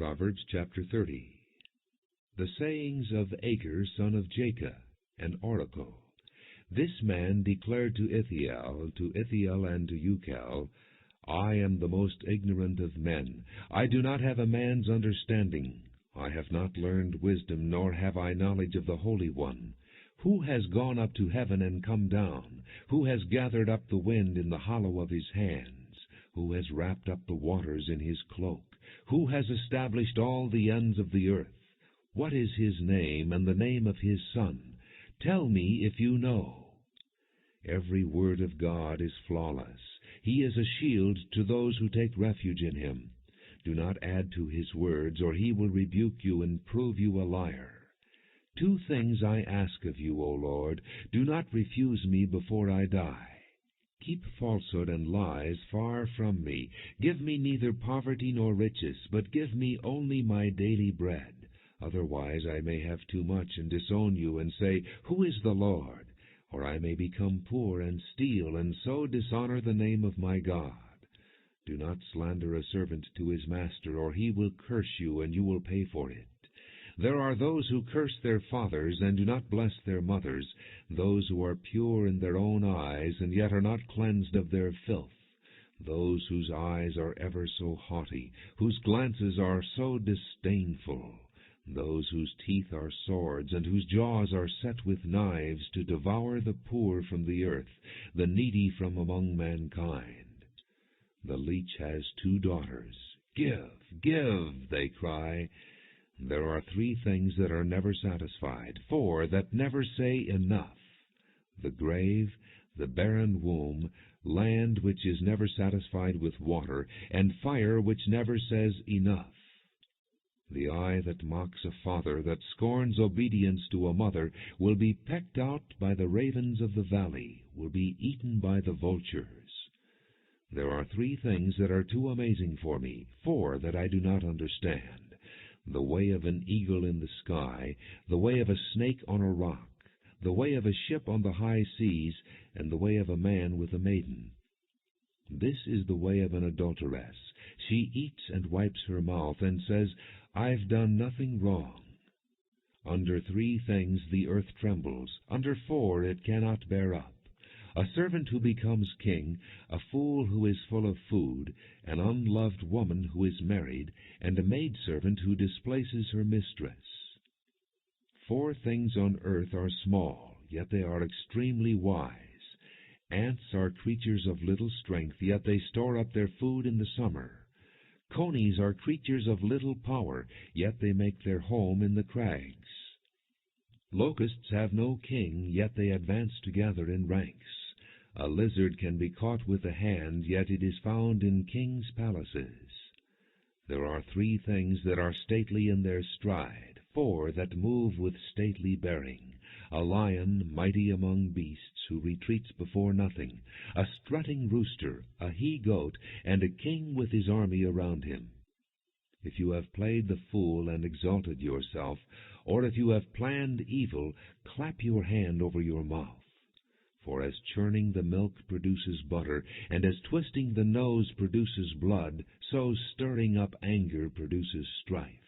Proverbs chapter 30. The sayings of Agur son of Jacob, an oracle. This man declared to Ithiel and to Ucal, I am the most ignorant of men. I do not have a man's understanding. I have not learned wisdom, nor have I knowledge of the Holy One. Who has gone up to heaven and come down? Who has gathered up the wind in the hollow of his hands? Who has wrapped up the waters in his cloak? Who has established all the ends of the earth? What is his name, and the name of his son? Tell me if you know. Every word of God is flawless. He is a shield to those who take refuge in him. Do not add to his words, or he will rebuke you and prove you a liar. 2 things I ask of you, O Lord. Do not refuse me before I die. Keep falsehood and lies far from me. Give me neither poverty nor riches, but give me only my daily bread. Otherwise I may have too much and disown you and say, Who is the Lord? Or I may become poor and steal, and so dishonor the name of my God. Do not slander a servant to his master, or he will curse you, and you will pay for it. There are those who curse their fathers, and do not bless their mothers, those who are pure in their own eyes, and yet are not cleansed of their filth, those whose eyes are ever so haughty, whose glances are so disdainful, those whose teeth are swords, and whose jaws are set with knives, to devour the poor from the earth, the needy from among mankind. The leech has 2 daughters. Give, give, they cry. There are 3 things that are never satisfied, 4 that never say enough: the grave, the barren womb, land which is never satisfied with water, and fire which never says enough. The eye that mocks a father, that scorns obedience to a mother, will be pecked out by the ravens of the valley, will be eaten by the vultures. There are 3 things that are too amazing for me, 4 that I do not understand: the way of an eagle in the sky, the way of a snake on a rock, the way of a ship on the high seas, and the way of a man with a maiden. This is the way of an adulteress. She eats and wipes her mouth, and says, I've done nothing wrong. Under 3 things the earth trembles, under 4 it cannot bear up: a servant who becomes king, a fool who is full of food, an unloved woman who is married, and a maidservant who displaces her mistress. 4 things on earth are small, yet they are extremely wise. Ants are creatures of little strength, yet they store up their food in the summer. Conies are creatures of little power, yet they make their home in the crags. Locusts have no king, yet they advance together in ranks. A lizard can be caught with the hand, yet it is found in kings' palaces. There are 3 things that are stately in their stride, 4 that move with stately bearing: a lion mighty among beasts, who retreats before nothing, a strutting rooster, a he-goat, and a king with his army around him. If you have played the fool and exalted yourself, or if you have planned evil, clap your hand over your mouth. For as churning the milk produces butter, and as twisting the nose produces blood, so stirring up anger produces strife.